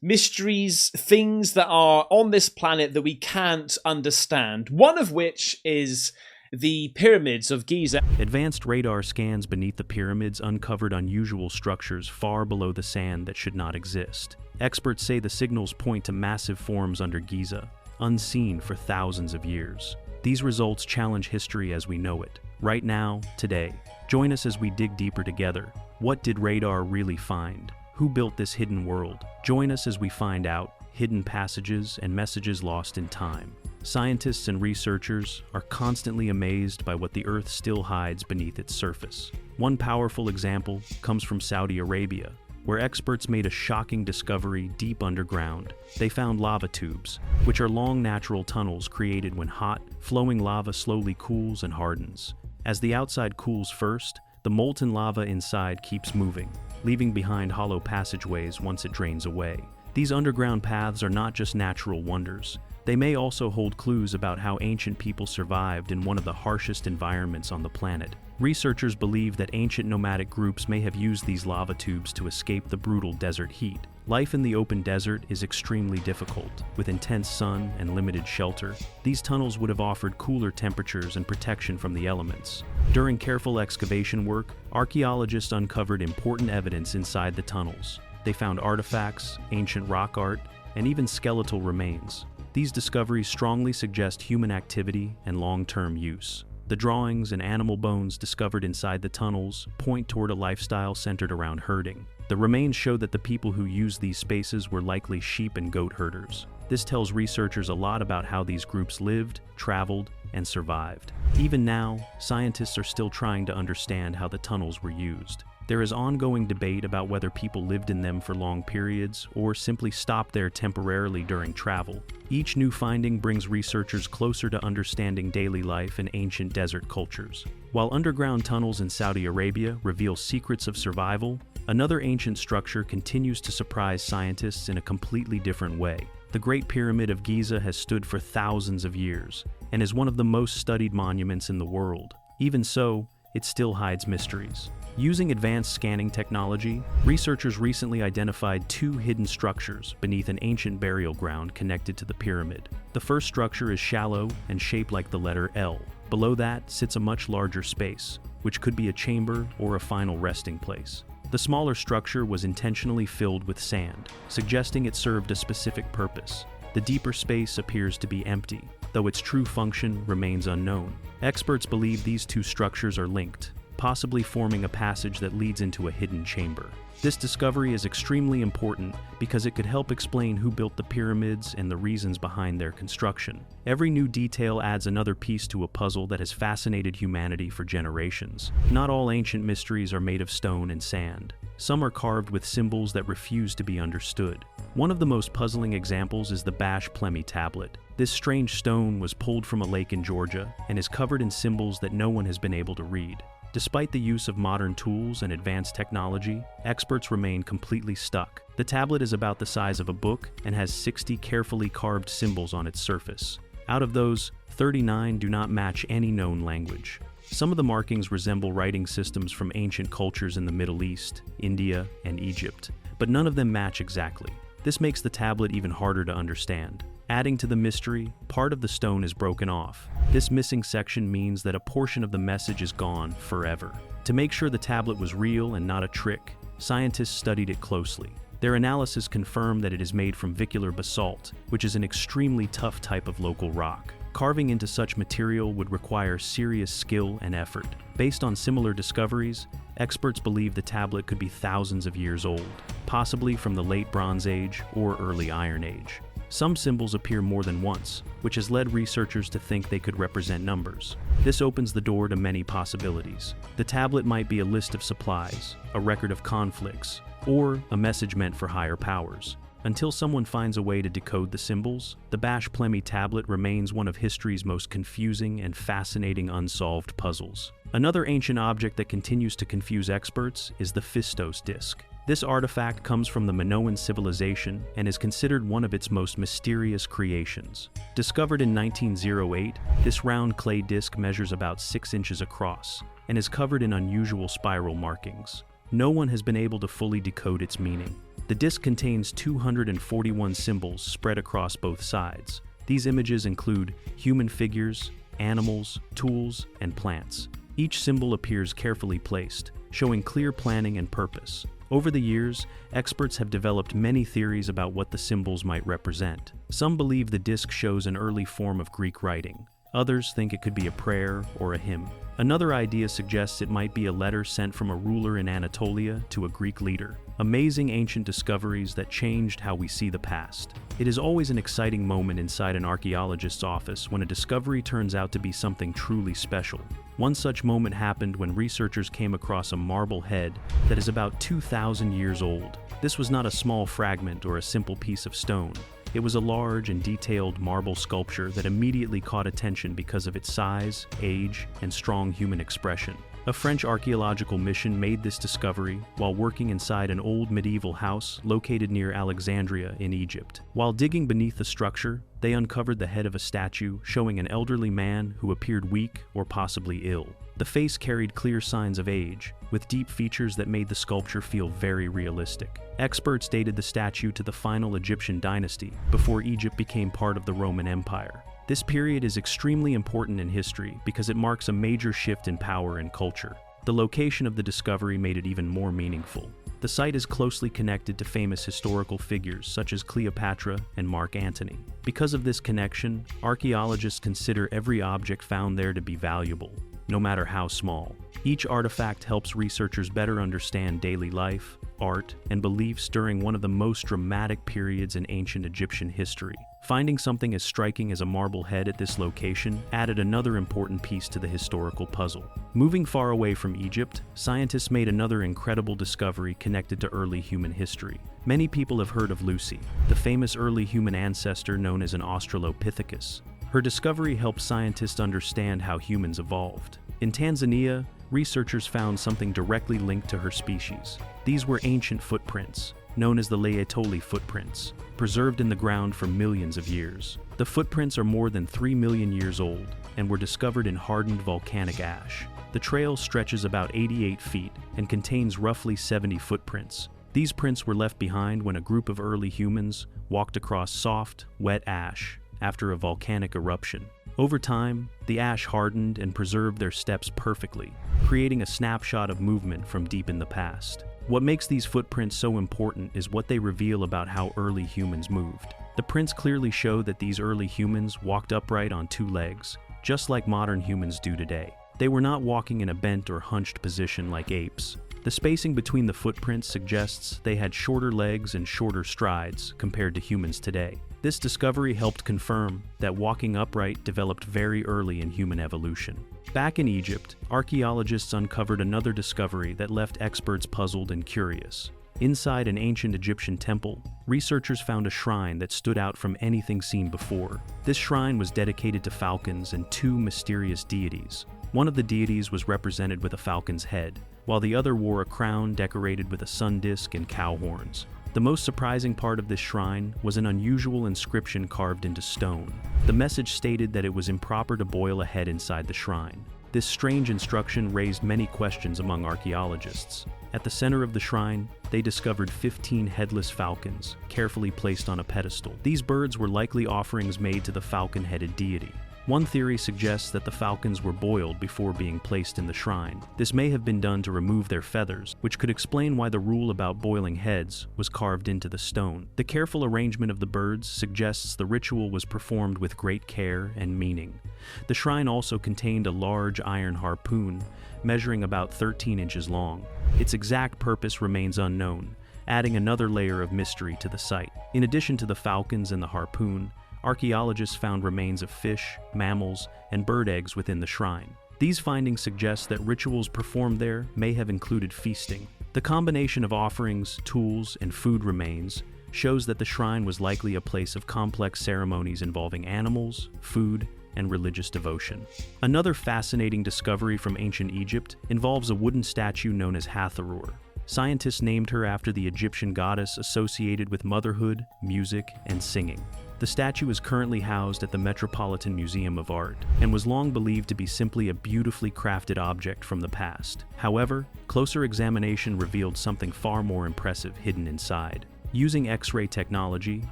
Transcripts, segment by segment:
mysteries, things that are on this planet that we can't understand. One of which is the pyramids of Giza. Advanced radar scans beneath the pyramids uncovered unusual structures far below the sand that should not exist. Experts say the signals point to massive forms under Giza, unseen for thousands of years. These results challenge history as we know it. Right now, today. Join us as we dig deeper together. What did radar really find? Who built this hidden world? Join us as we find out hidden passages and messages lost in time. Scientists and researchers are constantly amazed by what the Earth still hides beneath its surface. One powerful example comes from Saudi Arabia, where experts made a shocking discovery deep underground. They found lava tubes, which are long natural tunnels created when hot, flowing lava slowly cools and hardens. As the outside cools first, the molten lava inside keeps moving, leaving behind hollow passageways once it drains away. These underground paths are not just natural wonders. They may also hold clues about how ancient people survived in one of the harshest environments on the planet. Researchers believe that ancient nomadic groups may have used these lava tubes to escape the brutal desert heat. Life in the open desert is extremely difficult. With intense sun and limited shelter, these tunnels would have offered cooler temperatures and protection from the elements. During careful excavation work, archaeologists uncovered important evidence inside the tunnels. They found artifacts, ancient rock art, and even skeletal remains. These discoveries strongly suggest human activity and long-term use. The drawings and animal bones discovered inside the tunnels point toward a lifestyle centered around herding. The remains show that the people who used these spaces were likely sheep and goat herders. This tells researchers a lot about how these groups lived, traveled, and survived. Even now, scientists are still trying to understand how the tunnels were used. There is ongoing debate about whether people lived in them for long periods or simply stopped there temporarily during travel. Each new finding brings researchers closer to understanding daily life in ancient desert cultures. While underground tunnels in Saudi Arabia reveal secrets of survival, another ancient structure continues to surprise scientists in a completely different way. The Great Pyramid of Giza has stood for thousands of years and is one of the most studied monuments in the world. Even so, it still hides mysteries. Using advanced scanning technology, researchers recently identified two hidden structures beneath an ancient burial ground connected to the pyramid. The first structure is shallow and shaped like the letter L. Below that sits a much larger space, which could be a chamber or a final resting place. The smaller structure was intentionally filled with sand, suggesting it served a specific purpose. The deeper space appears to be empty, though its true function remains unknown. Experts believe these two structures are linked, possibly forming a passage that leads into a hidden chamber. This discovery is extremely important because it could help explain who built the pyramids and the reasons behind their construction. Every new detail adds another piece to a puzzle that has fascinated humanity for generations. Not all ancient mysteries are made of stone and sand. Some are carved with symbols that refuse to be understood. One of the most puzzling examples is the Bash Plemi tablet. This strange stone was pulled from a lake in Georgia and is covered in symbols that no one has been able to read. Despite the use of modern tools and advanced technology, experts remain completely stuck. The tablet is about the size of a book and has 60 carefully carved symbols on its surface. Out of those, 39 do not match any known language. Some of the markings resemble writing systems from ancient cultures in the Middle East, India, and Egypt, but none of them match exactly. This makes the tablet even harder to understand. Adding to the mystery, part of the stone is broken off. This missing section means that a portion of the message is gone forever. To make sure the tablet was real and not a trick, scientists studied it closely. Their analysis confirmed that it is made from vicular basalt, which is an extremely tough type of local rock. Carving into such material would require serious skill and effort. Based on similar discoveries, experts believe the tablet could be thousands of years old, possibly from the late Bronze Age or early Iron Age. Some symbols appear more than once, which has led researchers to think they could represent numbers. This opens the door to many possibilities. The tablet might be a list of supplies, a record of conflicts, or a message meant for higher powers. Until someone finds a way to decode the symbols, the Bash Plemi tablet remains one of history's most confusing and fascinating unsolved puzzles. Another ancient object that continues to confuse experts is the Phistos disc. This artifact comes from the Minoan civilization and is considered one of its most mysterious creations. Discovered in 1908, this round clay disc measures about 6 inches across and is covered in unusual spiral markings. No one has been able to fully decode its meaning. The disc contains 241 symbols spread across both sides. These images include human figures, animals, tools, and plants. Each symbol appears carefully placed, showing clear planning and purpose. Over the years, experts have developed many theories about what the symbols might represent. Some believe the disc shows an early form of Greek writing. Others think it could be a prayer or a hymn. Another idea suggests it might be a letter sent from a ruler in Anatolia to a Greek leader. Amazing ancient discoveries that changed how we see the past. It is always an exciting moment inside an archaeologist's office when a discovery turns out to be something truly special. One such moment happened when researchers came across a marble head that is about 2,000 years old. This was not a small fragment or a simple piece of stone. It was a large and detailed marble sculpture that immediately caught attention because of its size, age, and strong human expression. A French archaeological mission made this discovery while working inside an old medieval house located near Alexandria in Egypt. While digging beneath the structure, they uncovered the head of a statue showing an elderly man who appeared weak or possibly ill. The face carried clear signs of age, with deep features that made the sculpture feel very realistic. Experts dated the statue to the final Egyptian dynasty, before Egypt became part of the Roman Empire. This period is extremely important in history because it marks a major shift in power and culture. The location of the discovery made it even more meaningful. The site is closely connected to famous historical figures such as Cleopatra and Mark Antony. Because of this connection, archaeologists consider every object found there to be valuable, no matter how small. Each artifact helps researchers better understand daily life, art, and beliefs during one of the most dramatic periods in ancient Egyptian history. Finding something as striking as a marble head at this location added another important piece to the historical puzzle. Moving far away from Egypt, scientists made another incredible discovery connected to early human history. Many people have heard of Lucy, the famous early human ancestor known as an Australopithecus. Her discovery helped scientists understand how humans evolved. In Tanzania, researchers found something directly linked to her species. These were ancient footprints, known as the Laetoli footprints, preserved in the ground for millions of years. The footprints are more than 3 million years old and were discovered in hardened volcanic ash. The trail stretches about 88 feet and contains roughly 70 footprints. These prints were left behind when a group of early humans walked across soft, wet ash after a volcanic eruption. Over time, the ash hardened and preserved their steps perfectly, creating a snapshot of movement from deep in the past. What makes these footprints so important is what they reveal about how early humans moved. The prints clearly show that these early humans walked upright on 2 legs, just like modern humans do today. They were not walking in a bent or hunched position like apes. The spacing between the footprints suggests they had shorter legs and shorter strides compared to humans today. This discovery helped confirm that walking upright developed very early in human evolution. Back in Egypt, archaeologists uncovered another discovery that left experts puzzled and curious. Inside an ancient Egyptian temple, researchers found a shrine that stood out from anything seen before. This shrine was dedicated to falcons and 2 mysterious deities. One of the deities was represented with a falcon's head, while the other wore a crown decorated with a sun disk and cow horns. The most surprising part of this shrine was an unusual inscription carved into stone. The message stated that it was improper to boil a head inside the shrine. This strange instruction raised many questions among archaeologists. At the center of the shrine, they discovered 15 headless falcons, carefully placed on a pedestal. These birds were likely offerings made to the falcon-headed deity. One theory suggests that the falcons were boiled before being placed in the shrine. This may have been done to remove their feathers, which could explain why the rule about boiling heads was carved into the stone. The careful arrangement of the birds suggests the ritual was performed with great care and meaning. The shrine also contained a large iron harpoon, measuring about 13 inches long. Its exact purpose remains unknown, adding another layer of mystery to the site. In addition to the falcons and the harpoon, archaeologists found remains of fish, mammals, and bird eggs within the shrine. These findings suggest that rituals performed there may have included feasting. The combination of offerings, tools, and food remains shows that the shrine was likely a place of complex ceremonies involving animals, food, and religious devotion. Another fascinating discovery from ancient Egypt involves a wooden statue known as Hathor. Scientists named her after the Egyptian goddess associated with motherhood, music, and singing. The statue is currently housed at the Metropolitan Museum of Art and was long believed to be simply a beautifully crafted object from the past. However, closer examination revealed something far more impressive hidden inside. Using X-ray technology,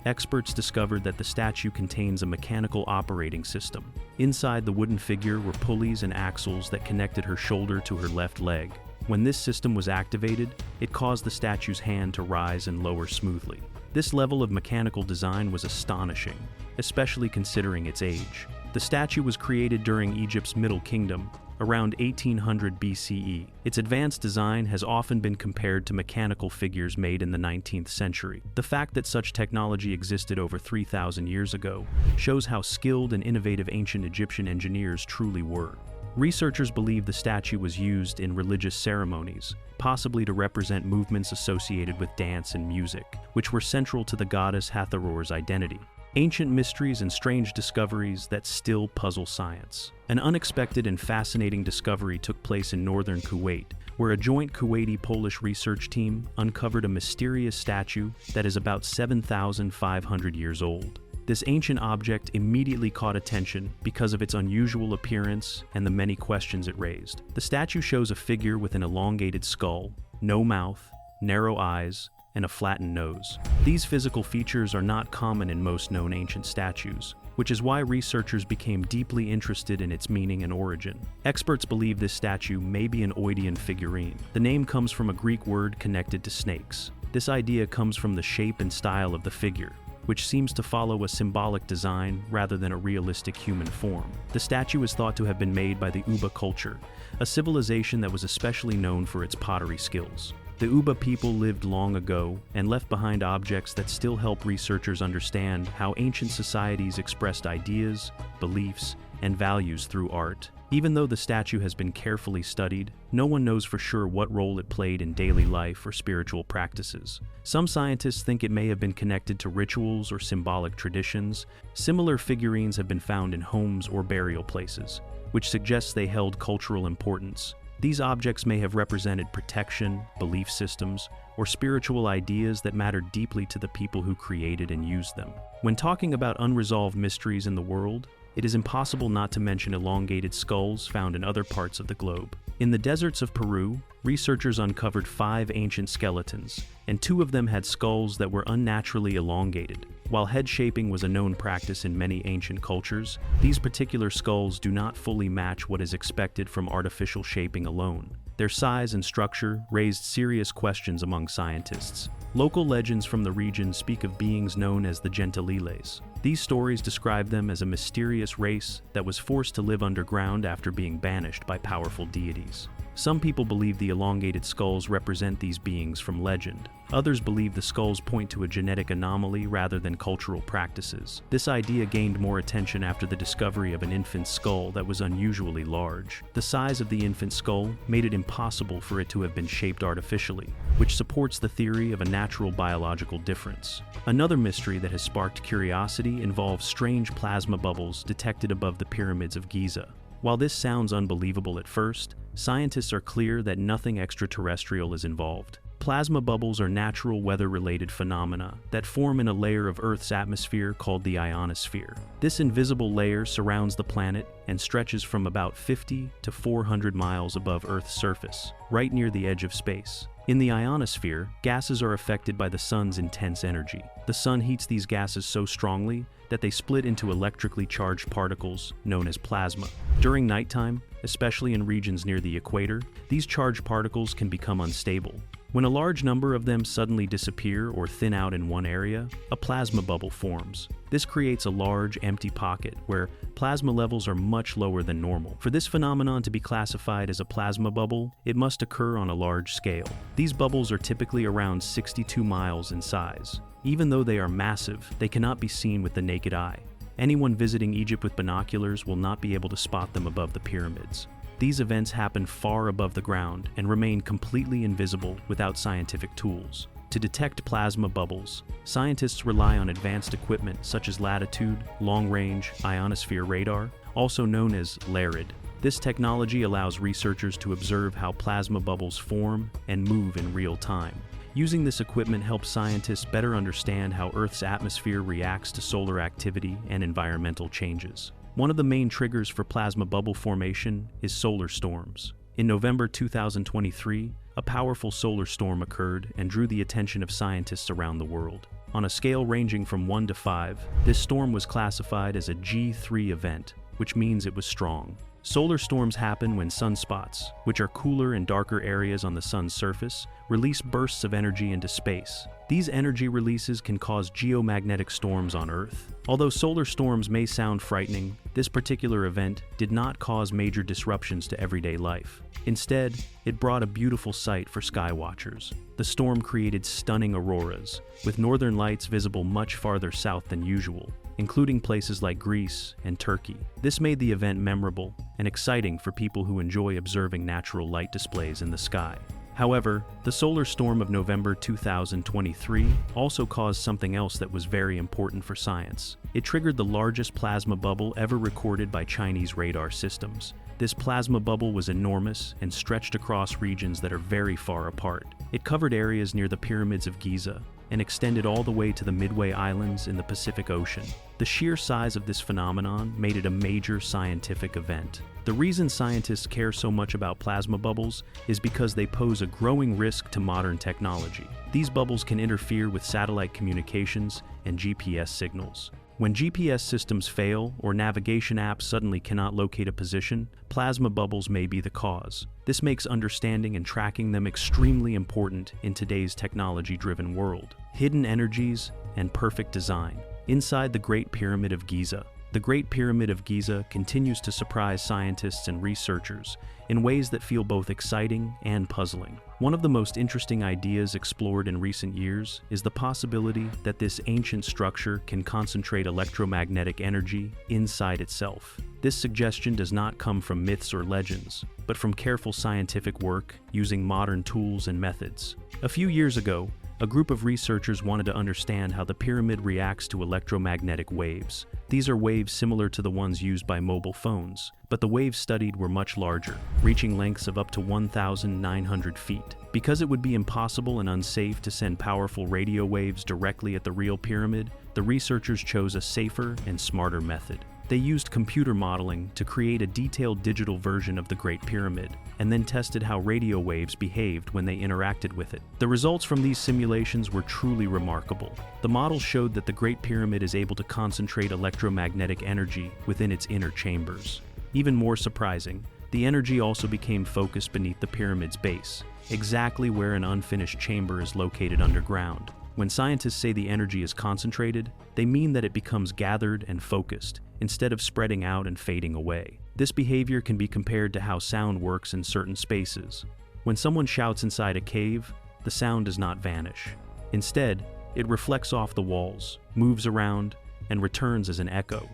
experts discovered that the statue contains a mechanical operating system. Inside the wooden figure were pulleys and axles that connected her shoulder to her left leg. When this system was activated, it caused the statue's hand to rise and lower smoothly. This level of mechanical design was astonishing, especially considering its age. The statue was created during Egypt's Middle Kingdom, around 1800 BCE. Its advanced design has often been compared to mechanical figures made in the 19th century. The fact that such technology existed over 3,000 years ago shows how skilled and innovative ancient Egyptian engineers truly were. Researchers believe the statue was used in religious ceremonies, possibly to represent movements associated with dance and music, which were central to the goddess Hathor's identity. Ancient mysteries and strange discoveries that still puzzle science. An unexpected and fascinating discovery took place in northern Kuwait, where a joint Kuwaiti-Polish research team uncovered a mysterious statue that is about 7,500 years old. This ancient object immediately caught attention because of its unusual appearance and the many questions it raised. The statue shows a figure with an elongated skull, no mouth, narrow eyes, and a flattened nose. These physical features are not common in most known ancient statues, which is why researchers became deeply interested in its meaning and origin. Experts believe this statue may be an Oidian figurine. The name comes from a Greek word connected to snakes. This idea comes from the shape and style of the figure, which seems to follow a symbolic design rather than a realistic human form. The statue is thought to have been made by the Uba culture, a civilization that was especially known for its pottery skills. The Uba people lived long ago and left behind objects that still help researchers understand how ancient societies expressed ideas, beliefs, and values through art. Even though the statue has been carefully studied, no one knows for sure what role it played in daily life or spiritual practices. Some scientists think it may have been connected to rituals or symbolic traditions. Similar figurines have been found in homes or burial places, which suggests they held cultural importance. These objects may have represented protection, belief systems, or spiritual ideas that mattered deeply to the people who created and used them. When talking about unresolved mysteries in the world, it is impossible not to mention elongated skulls found in other parts of the globe. In the deserts of Peru, researchers uncovered 5 ancient skeletons, and 2 of them had skulls that were unnaturally elongated. While head shaping was a known practice in many ancient cultures, these particular skulls do not fully match what is expected from artificial shaping alone. Their size and structure raised serious questions among scientists. Local legends from the region speak of beings known as the Gentililes. These stories describe them as a mysterious race that was forced to live underground after being banished by powerful deities. Some people believe the elongated skulls represent these beings from legend. Others believe the skulls point to a genetic anomaly rather than cultural practices. This idea gained more attention after the discovery of an infant's skull that was unusually large. The size of the infant's skull made it impossible for it to have been shaped artificially, which supports the theory of a natural biological difference. Another mystery that has sparked curiosity involves strange plasma bubbles detected above the pyramids of Giza. While this sounds unbelievable at first, scientists are clear that nothing extraterrestrial is involved. Plasma bubbles are natural weather-related phenomena that form in a layer of Earth's atmosphere called the ionosphere. This invisible layer surrounds the planet and stretches from about 50 to 400 miles above Earth's surface, right near the edge of space. In the ionosphere, gases are affected by the sun's intense energy. The sun heats these gases so strongly that they split into electrically charged particles known as plasma. During nighttime, especially in regions near the equator, these charged particles can become unstable. When a large number of them suddenly disappear or thin out in one area, a plasma bubble forms. This creates a large, empty pocket where plasma levels are much lower than normal. For this phenomenon to be classified as a plasma bubble, it must occur on a large scale. These bubbles are typically around 62 miles in size. Even though they are massive, they cannot be seen with the naked eye. Anyone visiting Egypt with binoculars will not be able to spot them above the pyramids. These events happen far above the ground and remain completely invisible without scientific tools. To detect plasma bubbles, scientists rely on advanced equipment such as latitude, long-range, ionosphere radar, also known as LARID. This technology allows researchers to observe how plasma bubbles form and move in real time. Using this equipment helps scientists better understand how Earth's atmosphere reacts to solar activity and environmental changes. One of the main triggers for plasma bubble formation is solar storms. In November 2023, a powerful solar storm occurred and drew the attention of scientists around the world. On a scale ranging from 1 to 5, this storm was classified as a G3 event, which means it was strong. Solar storms happen when sunspots, which are cooler and darker areas on the sun's surface, release bursts of energy into space. These energy releases can cause geomagnetic storms on Earth. Although solar storms may sound frightening, this particular event did not cause major disruptions to everyday life. Instead, it brought a beautiful sight for sky watchers. The storm created stunning auroras, with northern lights visible much farther south than usual, including places like Greece and Turkey. This made the event memorable and exciting for people who enjoy observing natural light displays in the sky. However, the solar storm of November 2023 also caused something else that was very important for science. It triggered the largest plasma bubble ever recorded by Chinese radar systems. This plasma bubble was enormous and stretched across regions that are very far apart. It covered areas near the pyramids of Giza and extended all the way to the Midway Islands in the Pacific Ocean. The sheer size of this phenomenon made it a major scientific event. The reason scientists care so much about plasma bubbles is because they pose a growing risk to modern technology. These bubbles can interfere with satellite communications and GPS signals. When GPS systems fail or navigation apps suddenly cannot locate a position, plasma bubbles may be the cause. This makes understanding and tracking them extremely important in today's technology-driven world. Hidden energies and perfect design. Inside the Great Pyramid of Giza. The Great Pyramid of Giza continues to surprise scientists and researchers in ways that feel both exciting and puzzling. One of the most interesting ideas explored in recent years is the possibility that this ancient structure can concentrate electromagnetic energy inside itself. This suggestion does not come from myths or legends, but from careful scientific work using modern tools and methods. A few years ago, a group of researchers wanted to understand how the pyramid reacts to electromagnetic waves. These are waves similar to the ones used by mobile phones, but the waves studied were much larger, reaching lengths of up to 1,900 feet. Because it would be impossible and unsafe to send powerful radio waves directly at the real pyramid, the researchers chose a safer and smarter method. They used computer modeling to create a detailed digital version of the Great Pyramid, and then tested how radio waves behaved when they interacted with it. The results from these simulations were truly remarkable. The model showed that the Great Pyramid is able to concentrate electromagnetic energy within its inner chambers. Even more surprising, the energy also became focused beneath the pyramid's base, exactly where an unfinished chamber is located underground. When scientists say the energy is concentrated, they mean that it becomes gathered and focused, instead of spreading out and fading away. This behavior can be compared to how sound works in certain spaces. When someone shouts inside a cave, the sound does not vanish. Instead, it reflects off the walls, moves around, and returns as an echo.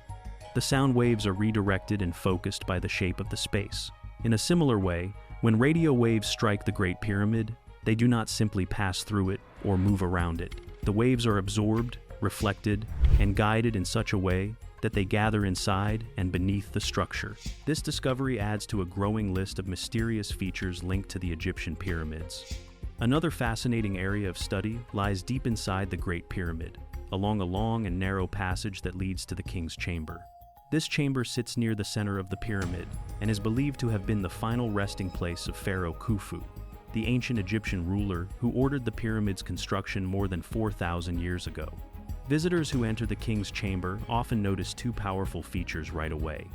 The sound waves are redirected and focused by the shape of the space. In a similar way, when radio waves strike the Great Pyramid, they do not simply pass through it or move around it. The waves are absorbed, reflected, and guided in such a way that they gather inside and beneath the structure. This discovery adds to a growing list of mysterious features linked to the Egyptian pyramids. Another fascinating area of study lies deep inside the Great Pyramid, along a long and narrow passage that leads to the king's chamber. This chamber sits near the center of the pyramid and is believed to have been the final resting place of Pharaoh Khufu, the ancient Egyptian ruler who ordered the pyramid's construction more than 4,000 years ago. Visitors who enter the king's chamber often notice two powerful features right away.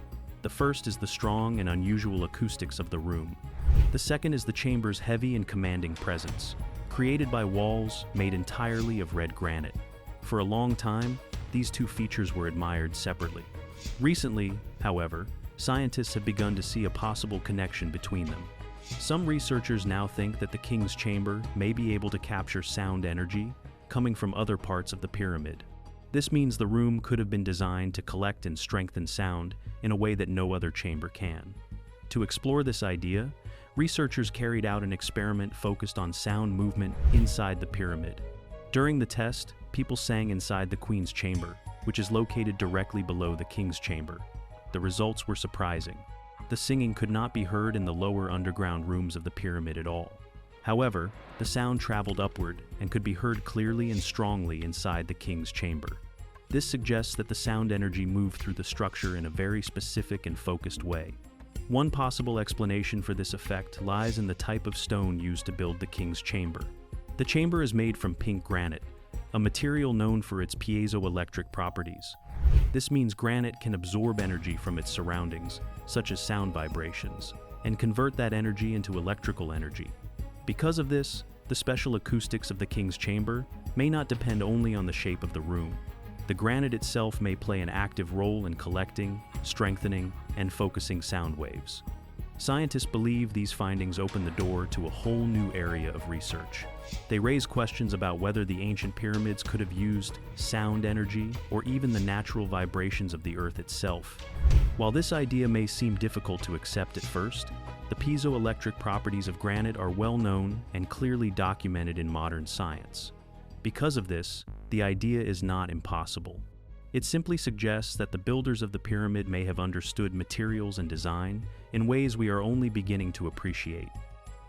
The first is the strong and unusual acoustics of the room. The second is the chamber's heavy and commanding presence, created by walls made entirely of red granite. For a long time, these two features were admired separately. Recently, however, scientists have begun to see a possible connection between them. Some researchers now think that the king's chamber may be able to capture sound energy coming from other parts of the pyramid. This means the room could have been designed to collect and strengthen sound in a way that no other chamber can. To explore this idea, researchers carried out an experiment focused on sound movement inside the pyramid. During the test, people sang inside the queen's chamber, which is located directly below the king's chamber. The results were surprising. The singing could not be heard in the lower underground rooms of the pyramid at all. However, the sound traveled upward and could be heard clearly and strongly inside the king's chamber. This suggests that the sound energy moved through the structure in a very specific and focused way. One possible explanation for this effect lies in the type of stone used to build the king's chamber. The chamber is made from pink granite, a material known for its piezoelectric properties. This means granite can absorb energy from its surroundings, such as sound vibrations, and convert that energy into electrical energy. Because of this, the special acoustics of the king's chamber may not depend only on the shape of the room. The granite itself may play an active role in collecting, strengthening, and focusing sound waves. Scientists believe these findings open the door to a whole new area of research. They raise questions about whether the ancient pyramids could have used sound energy or even the natural vibrations of the earth itself. While this idea may seem difficult to accept at first, the piezoelectric properties of granite are well known and clearly documented in modern science. Because of this, the idea is not impossible. It simply suggests that the builders of the pyramid may have understood materials and design in ways we are only beginning to appreciate.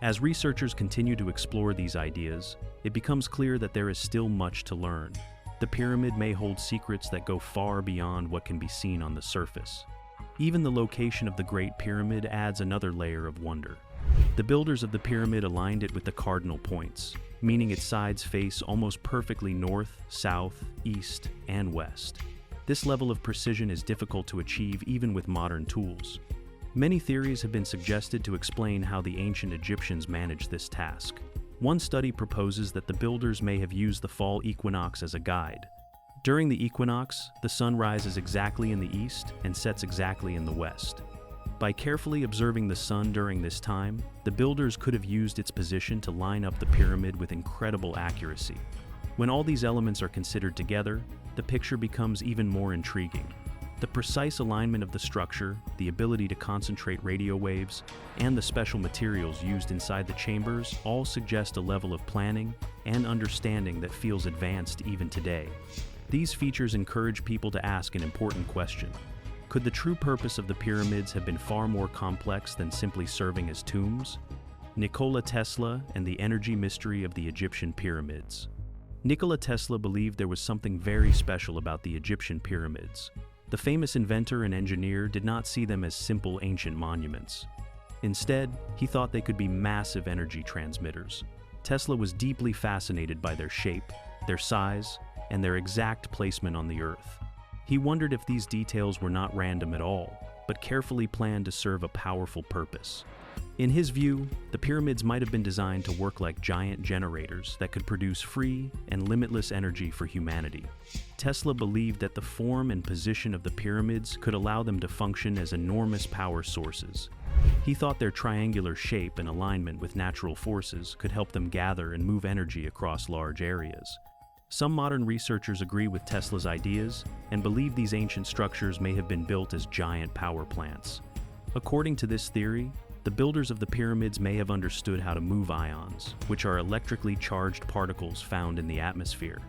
As researchers continue to explore these ideas, it becomes clear that there is still much to learn. The pyramid may hold secrets that go far beyond what can be seen on the surface. Even the location of the Great Pyramid adds another layer of wonder. The builders of the pyramid aligned it with the cardinal points, meaning its sides face almost perfectly north, south, east, and west. This level of precision is difficult to achieve even with modern tools. Many theories have been suggested to explain how the ancient Egyptians managed this task. One study proposes that the builders may have used the fall equinox as a guide. During the equinox, the sun rises exactly in the east and sets exactly in the west. By carefully observing the sun during this time, the builders could have used its position to line up the pyramid with incredible accuracy. When all these elements are considered together, the picture becomes even more intriguing. The precise alignment of the structure, the ability to concentrate radio waves, and the special materials used inside the chambers all suggest a level of planning and understanding that feels advanced even today. These features encourage people to ask an important question. Could the true purpose of the pyramids have been far more complex than simply serving as tombs? Nikola Tesla and the energy mystery of the Egyptian pyramids. Nikola Tesla believed there was something very special about the Egyptian pyramids. The famous inventor and engineer did not see them as simple ancient monuments. Instead, he thought they could be massive energy transmitters. Tesla was deeply fascinated by their shape, their size, and their exact placement on the earth. He wondered if these details were not random at all, but carefully planned to serve a powerful purpose. In his view, the pyramids might have been designed to work like giant generators that could produce free and limitless energy for humanity. Tesla believed that the form and position of the pyramids could allow them to function as enormous power sources. He thought their triangular shape and alignment with natural forces could help them gather and move energy across large areas. Some modern researchers agree with Tesla's ideas and believe these ancient structures may have been built as giant power plants. According to this theory, the builders of the pyramids may have understood how to move ions, which are electrically charged particles found in the atmosphere.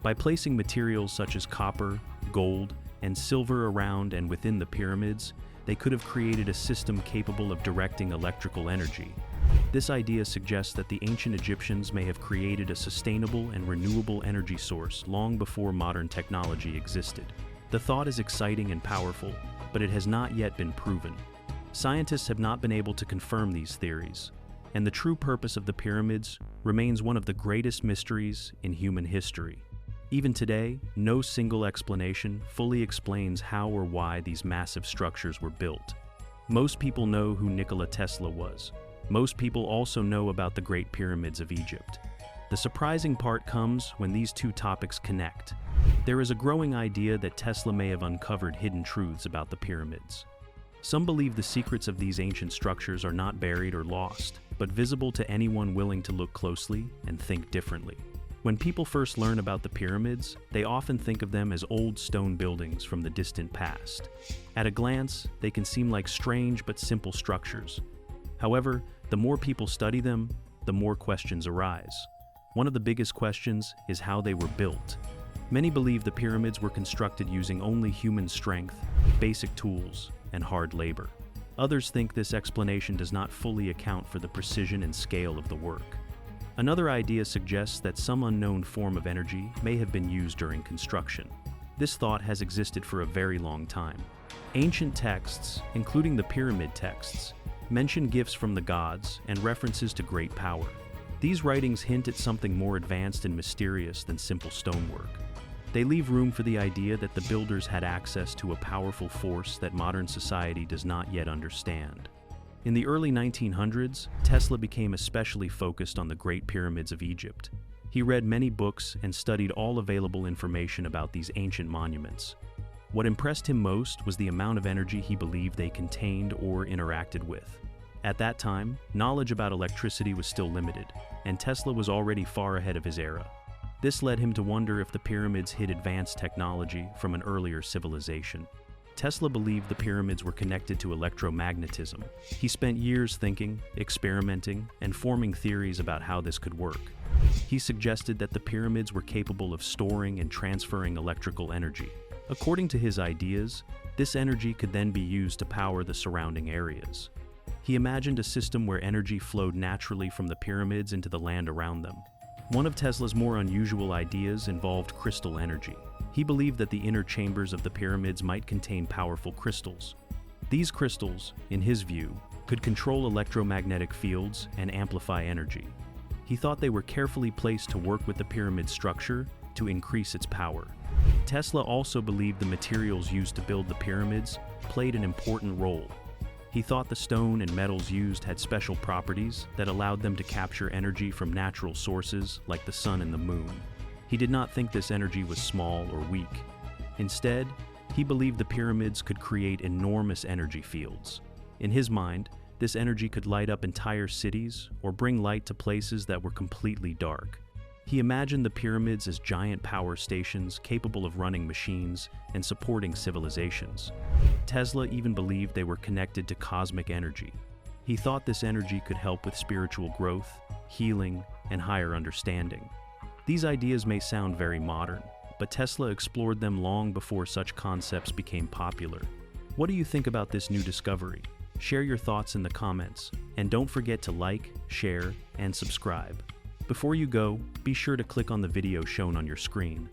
By placing materials such as copper, gold, and silver around and within the pyramids, they could have created a system capable of directing electrical energy. This idea suggests that the ancient Egyptians may have created a sustainable and renewable energy source long before modern technology existed. The thought is exciting and powerful, but it has not yet been proven. Scientists have not been able to confirm these theories, and the true purpose of the pyramids remains one of the greatest mysteries in human history. Even today, no single explanation fully explains how or why these massive structures were built. Most people know who Nikola Tesla was. Most people also know about the Great Pyramids of Egypt. The surprising part comes when these two topics connect. There is a growing idea that Tesla may have uncovered hidden truths about the pyramids. Some believe the secrets of these ancient structures are not buried or lost, but visible to anyone willing to look closely and think differently. When people first learn about the pyramids, they often think of them as old stone buildings from the distant past. At a glance, they can seem like strange but simple structures. However, the more people study them, the more questions arise. One of the biggest questions is how they were built. Many believe the pyramids were constructed using only human strength, basic tools, and hard labor. Others think this explanation does not fully account for the precision and scale of the work. Another idea suggests that some unknown form of energy may have been used during construction. This thought has existed for a very long time. Ancient texts, including the pyramid texts, mention gifts from the gods and references to great power. These writings hint at something more advanced and mysterious than simple stonework. They leave room for the idea that the builders had access to a powerful force that modern society does not yet understand. In the early 1900s, Tesla became especially focused on the Great Pyramids of Egypt. He read many books and studied all available information about these ancient monuments. What impressed him most was the amount of energy he believed they contained or interacted with. At that time, knowledge about electricity was still limited, and Tesla was already far ahead of his era. This led him to wonder if the pyramids hid advanced technology from an earlier civilization. Tesla believed the pyramids were connected to electromagnetism. He spent years thinking, experimenting, and forming theories about how this could work. He suggested that the pyramids were capable of storing and transferring electrical energy. According to his ideas, this energy could then be used to power the surrounding areas. He imagined a system where energy flowed naturally from the pyramids into the land around them. One of Tesla's more unusual ideas involved crystal energy. He believed that the inner chambers of the pyramids might contain powerful crystals. These crystals, in his view, could control electromagnetic fields and amplify energy. He thought they were carefully placed to work with the pyramid structure to increase its power. Tesla also believed the materials used to build the pyramids played an important role. He thought the stone and metals used had special properties that allowed them to capture energy from natural sources like the sun and the moon. He did not think this energy was small or weak. Instead, he believed the pyramids could create enormous energy fields. In his mind, this energy could light up entire cities or bring light to places that were completely dark. He imagined the pyramids as giant power stations capable of running machines and supporting civilizations. Tesla even believed they were connected to cosmic energy. He thought this energy could help with spiritual growth, healing, and higher understanding. These ideas may sound very modern, but Tesla explored them long before such concepts became popular. What do you think about this new discovery? Share your thoughts in the comments, and don't forget to like, share, and subscribe. Before you go, be sure to click on the video shown on your screen.